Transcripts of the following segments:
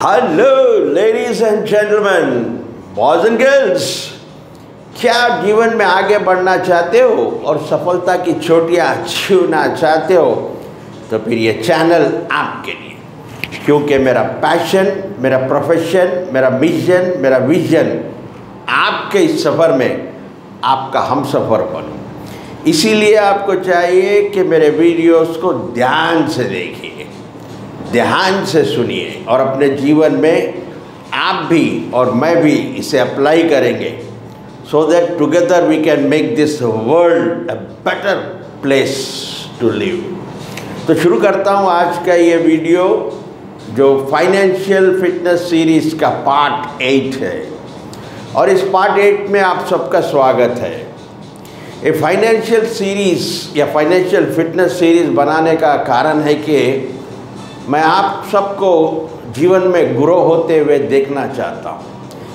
Hello ladies and gentleman, boys and girls, क्या आप जीवन में आगे बढ़ना चाहते हो और सफलता की चोटियां छूना चाहते हो तो फिर ये चैनल आपके लिए, क्योंकि मेरा पैशन, मेरा प्रोफेशन, मेरा मिशन, मेरा विजन आपके इस सफ़र में आपका हम सफ़र बनूं। इसीलिए आपको चाहिए कि मेरे वीडियोस को ध्यान से देखिए, ध्यान से सुनिए और अपने जीवन में आप भी और मैं भी इसे अप्लाई करेंगे, so that together we can make this world a better place to live. तो शुरू करता हूँ आज का ये वीडियो, जो फाइनेंशियल फिटनेस सीरीज़ का पार्ट 8 है। और इस पार्ट 8 में आप सबका स्वागत है। ये फाइनेंशियल सीरीज़ या फाइनेंशियल फिटनेस सीरीज़ बनाने का कारण है कि मैं आप सबको जीवन में ग्रो होते हुए देखना चाहता हूँ,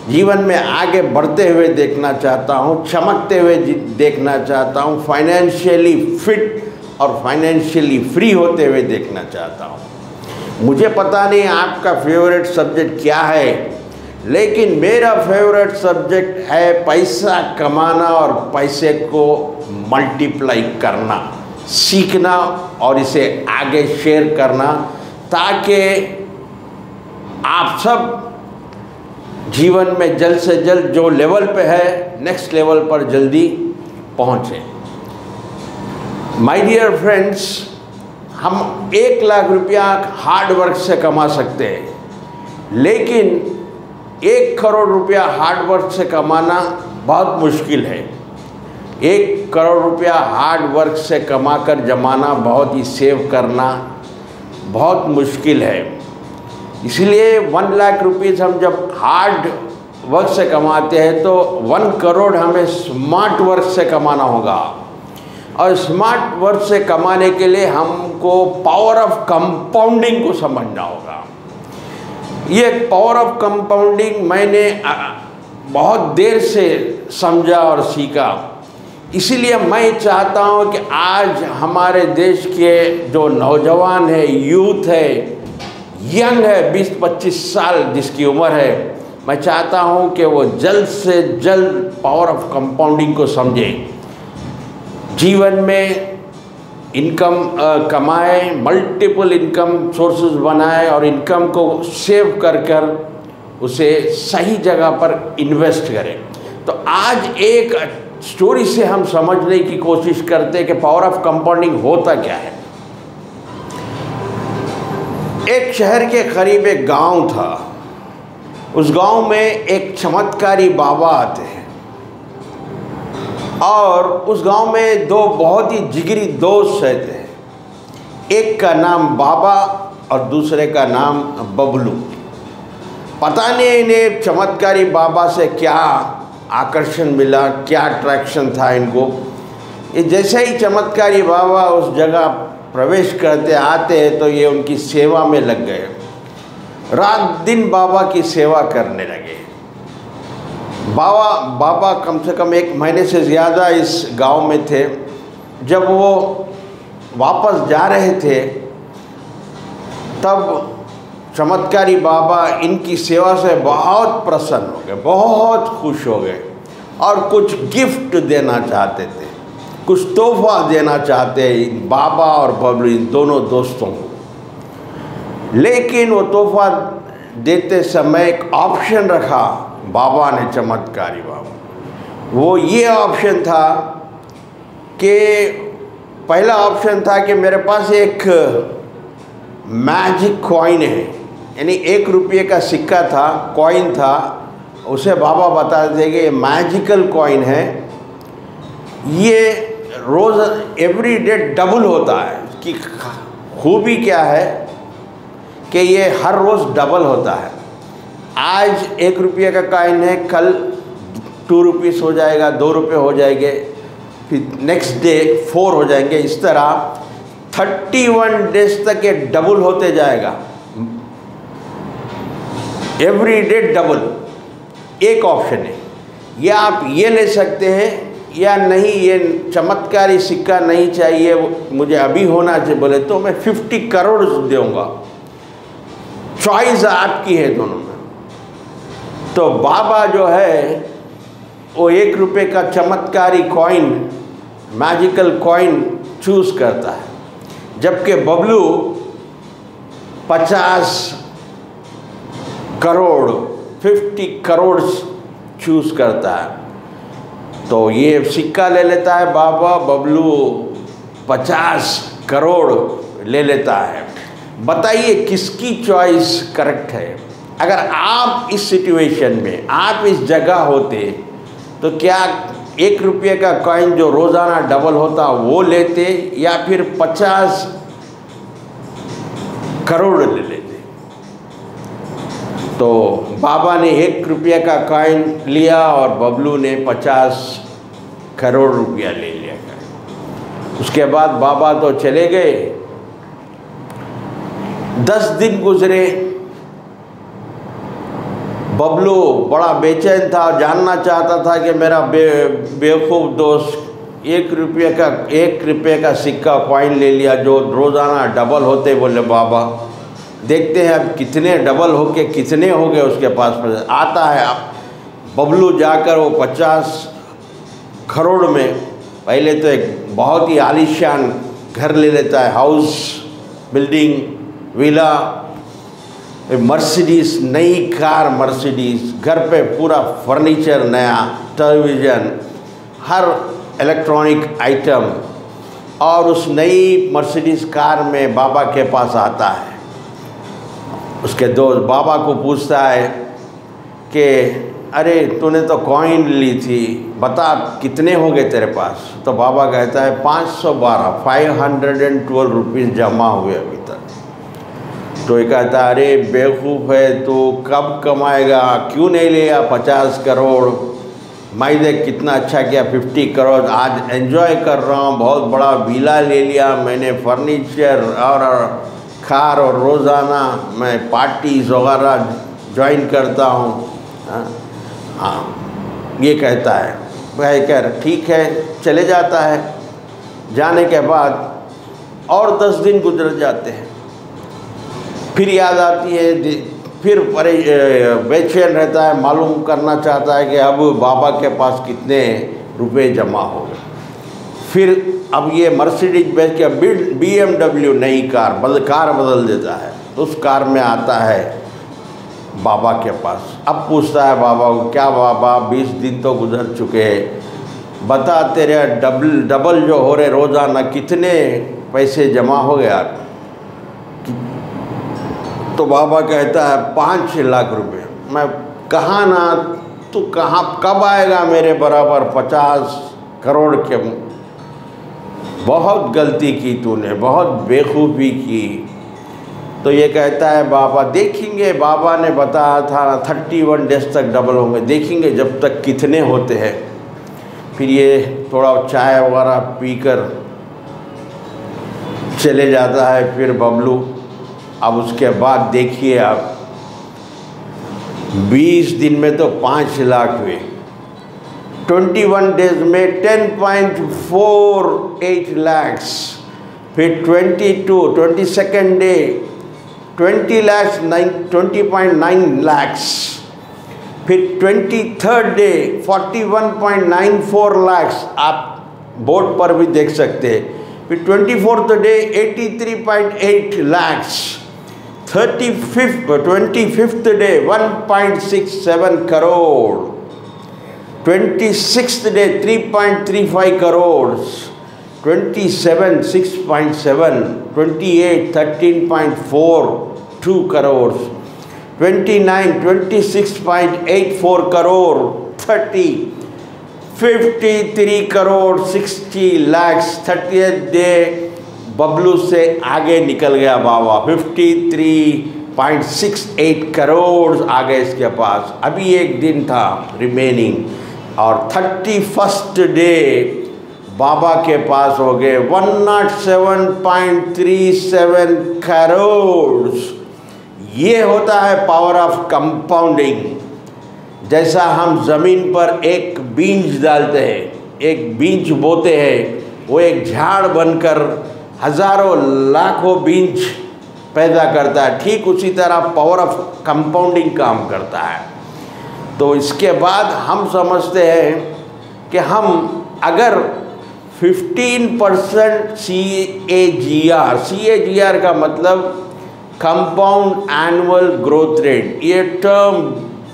जीवन में आगे बढ़ते हुए देखना चाहता हूँ, चमकते हुए देखना चाहता हूँ, फाइनेंशियली फिट और फाइनेंशियली फ्री होते हुए देखना चाहता हूँ। मुझे पता नहीं आपका फेवरेट सब्जेक्ट क्या है, लेकिन मेरा फेवरेट सब्जेक्ट है पैसा कमाना और पैसे को मल्टीप्लाई करना, सीखना और इसे आगे शेयर करना, ताकि आप सब जीवन में जल्द से जल्द जो लेवल पे है नेक्स्ट लेवल पर जल्दी पहुँचें। माय डियर फ्रेंड्स, हम 1 लाख रुपया हार्ड वर्क से कमा सकते हैं, लेकिन 1 करोड़ रुपया हार्ड वर्क से कमाना बहुत मुश्किल है। 1 करोड़ रुपया हार्ड वर्क से कमाकर जमाना, बहुत ही सेव करना बहुत मुश्किल है। इसलिए 1 लाख रुपीज़ हम जब हार्ड वर्क से कमाते हैं तो 1 करोड़ हमें स्मार्ट वर्क से कमाना होगा। और स्मार्ट वर्क से कमाने के लिए हमको पावर ऑफ कंपाउंडिंग को समझना होगा। ये पावर ऑफ कंपाउंडिंग मैंने बहुत देर से समझा और सीखा। इसीलिए मैं चाहता हूँ कि आज हमारे देश के जो नौजवान है, यूथ है, यंग है, 20-25 साल जिसकी उम्र है, मैं चाहता हूँ कि वो जल्द से जल्द पावर ऑफ कंपाउंडिंग को समझे, जीवन में इनकम कमाए, मल्टीपल इनकम सोर्सेज बनाए और इनकम को सेव कर उसे सही जगह पर इन्वेस्ट करें। तो आज एक स्टोरी से हम समझने की कोशिश करते हैं कि पावर ऑफ कंपाउंडिंग होता क्या है। एक शहर के करीब एक गांव था। उस गांव में एक चमत्कारी बाबा आते हैं और उस गांव में 2 बहुत ही जिगरी दोस्त रहते हैं। एक का नाम बाबा और दूसरे का नाम बबलू। पता नहीं इन्हें चमत्कारी बाबा से क्या आकर्षण मिला, क्या अट्रैक्शन था इनको। ये जैसे ही चमत्कारी बाबा उस जगह प्रवेश करते आते हैं तो ये उनकी सेवा में लग गए। रात दिन बाबा की सेवा करने लगे। बाबा कम से कम 1 महीने से ज़्यादा इस गांव में थे। जब वो वापस जा रहे थे तब चमत्कारी बाबा इनकी सेवा से बहुत प्रसन्न हो गए, बहुत खुश हो गए और कुछ गिफ्ट देना चाहते थे, कुछ तोहफा देना चाहते इन बाबा और बबलू, इन दोनों दोस्तों को। लेकिन वो तोहफा देते समय एक ऑप्शन रखा बाबा ने, चमत्कारी बाबा। वो ये ऑप्शन था कि पहला ऑप्शन था कि मेरे पास एक मैजिक कॉइन है, यानी 1 रुपये का सिक्का था, कॉइन था। उसे बाबा बता देंगे ये मैजिकल कॉइन है, ये रोज़ एवरी डे डबल होता है। कि खूबी क्या है कि ये हर रोज़ डबल होता है। आज 1 रुपये का कॉइन है, कल 2 रुपीज़ हो जाएगा, 2 रुपये हो जाएंगे, फिर नेक्स्ट डे 4 हो जाएंगे। इस तरह 31 डेज तक ये डबल होते जाएगा, एवरी डे डबल। एक ऑप्शन है, या आप ये ले सकते हैं या नहीं, ये चमत्कारी सिक्का नहीं चाहिए, मुझे अभी होना चाहिए बोले तो मैं 50 करोड़ दूंगा। चॉइस आपकी है दोनों में। तो बाबा जो है वो 1 रुपये का चमत्कारी कॉइन, मैजिकल कॉइन चूज़ करता है, जबकि बबलू 50 करोड़ 50 करोड़ चूज़ करता है। तो ये सिक्का ले लेता है बाबा, बबलू 50 करोड़ ले लेता है। बताइए किसकी चॉइस करेक्ट है? अगर आप इस सिचुएशन में, आप इस जगह होते तो क्या 1 रुपये का कॉइन जो रोज़ाना डबल होता वो लेते या फिर 50 करोड़ ले लेते? तो बाबा ने 1 रुपये का कॉइन लिया और बबलू ने 50 करोड़ रुपया ले लिया। उसके बाद बाबा तो चले गए। 10 दिन गुजरे। बबलू बड़ा बेचैन था, जानना चाहता था कि मेरा बेवकूफ़ दोस्त 1 रुपये का सिक्का कॉइन ले लिया जो रोज़ाना डबल होते। बोले बाबा देखते हैं अब कितने डबल होके कितने हो गए उसके पास आता है। अब बबलू जाकर वो 50 करोड़ में पहले तो एक बहुत ही आलीशान घर ले लेता है, हाउस, बिल्डिंग, विला, मर्सिडीज़, नई कार मर्सिडीज़, घर पे पूरा फर्नीचर नया, टेलीविज़न, हर इलेक्ट्रॉनिक आइटम। और उस नई मर्सिडीज़ कार में बाबा के पास आता है। उसके दोस्त बाबा को पूछता है कि अरे तूने तो कॉइन ली थी, बता कितने हो गए तेरे पास? तो बाबा कहता है 512 512 रुपीज़ जमा हुए अभी तक। तो ये कहता है अरे बेवकूफ़ है तो कब कमाएगा, क्यों नहीं लिया 50 करोड़? मैं देख कितना अच्छा किया, 50 करोड़ आज एंजॉय कर रहा हूँ, बहुत बड़ा विला ले लिया मैंने, फर्नीचर और कार, और रोज़ाना मैं पार्टीज़ वगैरह ज्वाइन करता हूँ। हाँ ये कहता है। भाई कह ठीक है, चले जाता है। जाने के बाद और 10 दिन गुजर जाते हैं। फिर याद आती है, फिर बेचैन रहता है, मालूम करना चाहता है कि अब बाबा के पास कितने रुपए जमा हो गए। फिर अब ये मर्सिडीज बेच के BMW नई कार बदल देता है। तो उस कार में आता है बाबा के पास। अब पूछता है बाबा को, क्या बाबा 20 दिन तो गुजर चुके हैं, बता तेरे डबल जो हो रहे रोज़ाना कितने पैसे जमा हो गया? तो बाबा कहता है 5 लाख रुपए। मैं कहाँ ना, तू कहाँ कब आएगा मेरे बराबर 50 करोड़ के? बहुत गलती की तूने, बहुत बेखूबी की। तो ये कहता है बाबा देखेंगे, बाबा ने बताया था 31 डेज तक डबल होंगे, देखेंगे जब तक कितने होते हैं। फिर ये थोड़ा चाय वगैरह पीकर चले जाता है फिर बबलू। अब उसके बाद देखिए आप 20 दिन में तो 5 लाख हुए, 21 डेज में 10.48 लाख्स, फिर 22nd डे 20.9 लाख्स, फिर 23rd डे 41.94 लाख्स, आप बोर्ड पर भी देख सकते हैं। फिर 24th day 83.8 lakhs, 25th day 1.67 crore, 26th day 3.35 crore, 27 6.7, 28 13.42 crore, 29 26.84 crore, 30 53 crore 60 lakh. 30th day Bablu से आगे निकल गया बाबा, 53.68 करोड़ आ गए इसके पास। अभी एक दिन था रिमेनिंग, और 31st डे बाबा के पास हो गए 107.37 करोड़। ये होता है पावर ऑफ कंपाउंडिंग। जैसा हम ज़मीन पर एक बीज डालते हैं, एक बीज बोते हैं, वो एक झाड़ बनकर हज़ारों लाखों बीज पैदा करता है, ठीक उसी तरह पावर ऑफ कंपाउंडिंग काम करता है। तो इसके बाद हम समझते हैं कि हम अगर 15% CAGR का मतलब कंपाउंड एनुअल ग्रोथ रेट, ये टर्म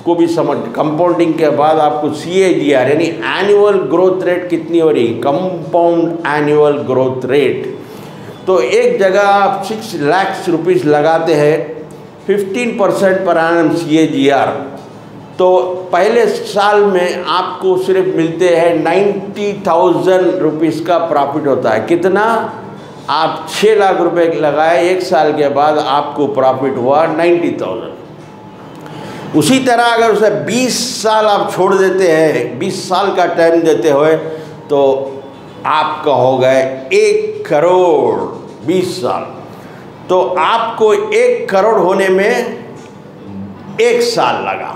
को भी समझ, कंपाउंडिंग के बाद आपको CAGR यानी एनुअल ग्रोथ रेट कितनी हो रही, कंपाउंड एनुअल ग्रोथ रेट। तो एक जगह आप 6 लाख रुपीस लगाते हैं, 15% पर एनम CAGR, तो पहले साल में आपको सिर्फ मिलते हैं 90,000 रुपीस का प्रॉफिट होता है। कितना? आप 6 लाख रुपए लगाए, एक साल के बाद आपको प्रॉफिट हुआ 90,000। उसी तरह अगर उसे 20 साल आप छोड़ देते हैं, 20 साल का टाइम देते हुए, तो आपका हो गए 1 करोड़ 20 साल। तो आपको 1 करोड़ होने में 1 साल लगा।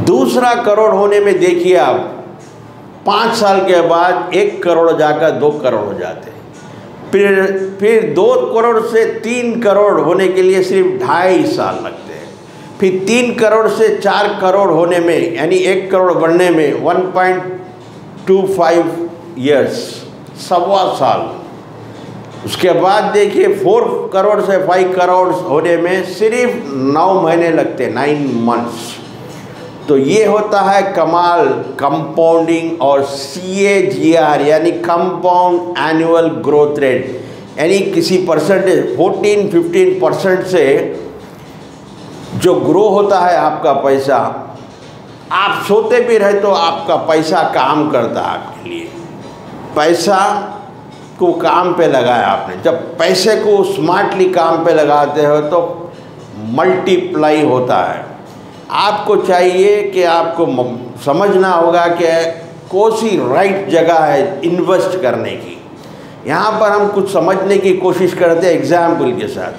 दूसरा करोड़ होने में देखिए आप 5 साल के बाद 1 करोड़ जाकर 2 करोड़ हो जाते हैं। फिर 2 करोड़ से 3 करोड़ होने के लिए सिर्फ 2.5 साल लगते हैं। फिर 3 करोड़ से 4 करोड़ होने में यानी 1 करोड़ बनने में 1.25 ईयर्स, 1.25 साल। उसके बाद देखिए 4 करोड़ से 5 करोड़ होने में सिर्फ 9 महीने लगते हैं, 9 मंथ्स। तो ये होता है कमाल कंपाउंडिंग और CAGR यानी कंपाउंड एनुअल ग्रोथ रेट, यानी किसी परसेंटेज 14-15% से जो ग्रो होता है आपका पैसा। आप सोते भी रहे तो आपका पैसा काम करता है आपके लिए। पैसा को काम पे लगाया आपने, जब पैसे को स्मार्टली काम पे लगाते हो तो मल्टीप्लाई होता है। आपको चाहिए कि आपको समझना होगा कि कौन सी राइट जगह है इन्वेस्ट करने की। यहाँ पर हम कुछ समझने की कोशिश करते हैं एग्जाम्पल के साथ।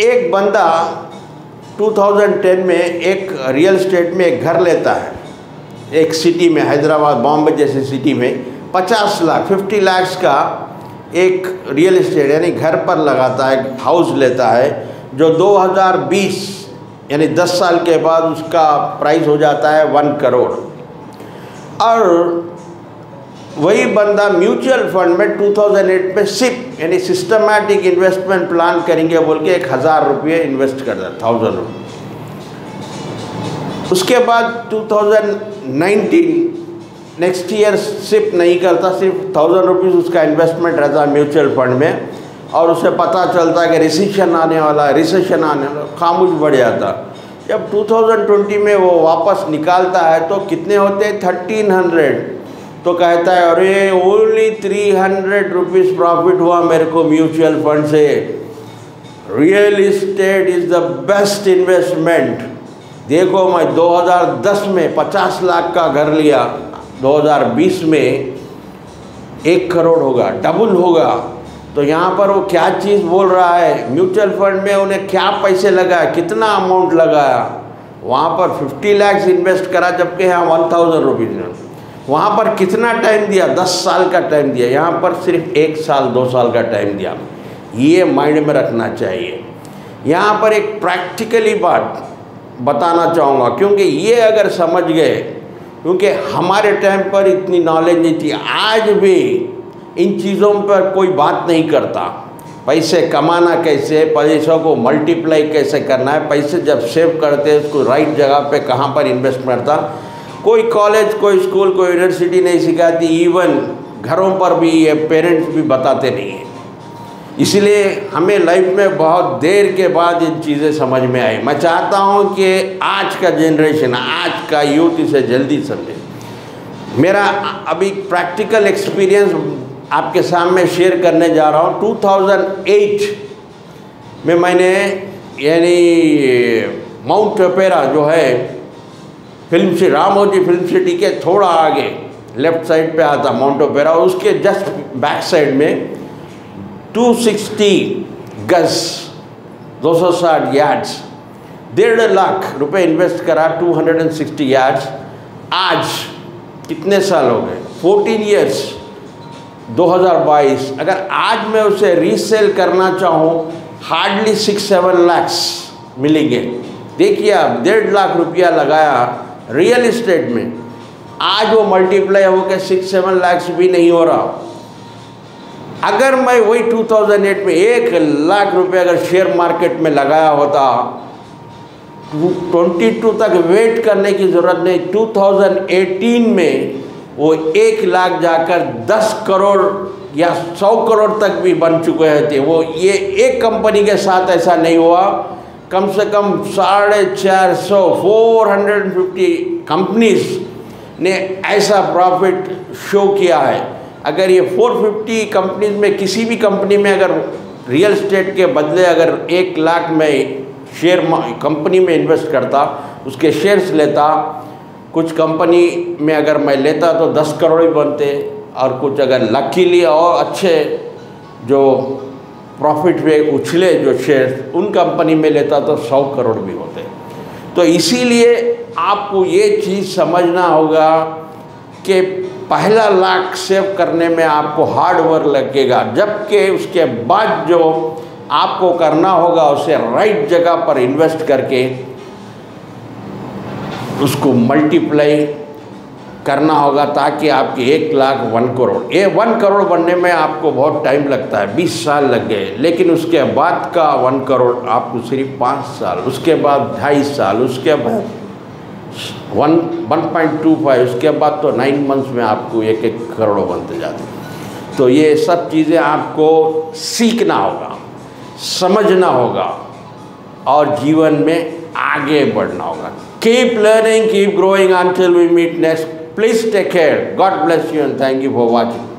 एक बंदा 2010 में एक रियल एस्टेट में एक घर लेता है, एक सिटी में, हैदराबाद बॉम्बे जैसे सिटी में 50 लाख 50 लाख का एक रियल एस्टेट यानी घर पर लगाता है, हाउस लेता है, जो 2020 यानी 10 साल के बाद उसका प्राइस हो जाता है 1 करोड़। और वही बंदा म्यूचुअल फंड में 2008 में सिप यानी सिस्टमैटिक इन्वेस्टमेंट प्लान करेंगे बोल के 1,000 रुपये इन्वेस्ट कर देता, 1000 रुपये। उसके बाद 2019 नेक्स्ट ईयर सिप नहीं करता, सिर्फ 1000 रुपीज़ उसका इन्वेस्टमेंट रहता है म्यूचुअल फंड में, और उसे पता चलता है कि रिसेशन आने वाला है, रिसेशन आने वाला, खामोश बढ़ जाता। जब 2020 में वो वापस निकालता है तो कितने होते हैं? 1300। तो कहता है अरे ओनली 300 रुपीज़ प्रॉफिट हुआ मेरे को म्यूचुअल फंड से। Real estate is the best investment. देखो मैं 2010 में 50 लाख का घर लिया, 2020 में 1 करोड़ होगा, डबल होगा। तो यहाँ पर वो क्या चीज़ बोल रहा है? म्यूचुअल फंड में उन्हें क्या पैसे लगाया, कितना अमाउंट लगाया? वहाँ पर 50 लाख इन्वेस्ट करा, जबकि यहाँ 1000 रुपीज़। वहाँ पर कितना टाइम दिया? 10 साल का टाइम दिया। यहाँ पर सिर्फ 1 साल 2 साल का टाइम दिया। ये माइंड में रखना चाहिए। यहाँ पर एक प्रैक्टिकली बात बताना चाहूँगा, क्योंकि ये अगर समझ गए, क्योंकि हमारे टाइम पर इतनी नॉलेज नहीं थी। आज भी इन चीज़ों पर कोई बात नहीं करता। पैसे कमाना कैसे, पैसों को मल्टीप्लाई कैसे करना है, पैसे जब सेव करते हैं उसको राइट जगह पे कहाँ पर इन्वेस्ट करता, कोई कॉलेज, कोई स्कूल, कोई यूनिवर्सिटी नहीं सिखाती। इवन घरों पर भी ये पेरेंट्स भी बताते नहीं हैं। इसलिए हमें लाइफ में बहुत देर के बाद ये चीज़ें समझ में आई। मैं चाहता हूँ कि आज का जनरेशन, आज का यूथ इसे जल्दी समझे। मेरा अभी प्रैक्टिकल एक्सपीरियंस आपके सामने शेयर करने जा रहा हूँ। 2008 में मैंने यानी माउंट ओपेरा जो है फिल्म से, रामोजी फिल्म सिटी के थोड़ा आगे लेफ्ट साइड पे आता माउंट ओपेरा, उसके जस्ट बैक साइड में 260 गज 260 यार्ड्स 1.5 लाख रुपए इन्वेस्ट करा, 260 यार्ड्स। आज कितने साल हो गए? 14 ईयर्स 2022, अगर आज मैं उसे रीसेल करना चाहूँ हार्डली 6-7 लाख मिलेंगे। देखिए आप 1.5 लाख रुपया लगाया रियल इस्टेट में, आज वो मल्टीप्लाई होकर 6-7 लाख भी नहीं हो रहा। अगर मैं वही 2008 में 1 लाख रुपये अगर शेयर मार्केट में लगाया होता, 22 तक वेट करने की ज़रूरत नहीं, 2018 में वो 1 लाख जाकर 10 करोड़ या 100 करोड़ तक भी बन चुके थे। वो ये एक कंपनी के साथ ऐसा नहीं हुआ, कम से कम 450 कंपनीज ने ऐसा प्रॉफिट शो किया है। अगर ये 450 कंपनीज में किसी भी कंपनी में अगर रियल एस्टेट के बदले अगर 1 लाख में शेयर कंपनी में इन्वेस्ट करता, उसके शेयर्स लेता, कुछ कंपनी में अगर मैं लेता तो 10 करोड़ भी बनते, और कुछ अगर लकीली और अच्छे जो प्रॉफिट पे उछले जो शेयर्स उन कंपनी में लेता तो 100 करोड़ भी होते। तो इसीलिए आपको ये चीज़ समझना होगा कि पहला लाख सेव करने में आपको हार्ड वर्क लगेगा, जबकि उसके बाद जो आपको करना होगा उसे राइट जगह पर इन्वेस्ट करके उसको मल्टीप्लाई करना होगा, ताकि आपके 1 लाख 1 करोड़, ये 1 करोड़ बनने में आपको बहुत टाइम लगता है, 20 साल लग गए, लेकिन उसके बाद का 1 करोड़ आपको सिर्फ 5 साल, उसके बाद 2.5 साल, उसके बाद 1.25, उसके बाद तो 9 मंथ्स में आपको 1-1 करोड़ बनते जाते। तो ये सब चीज़ें आपको सीखना होगा, समझना होगा और जीवन में आगे बढ़ना होगा। Keep learning, keep growing until we meet next. Please take care. God bless you and thank you for watching.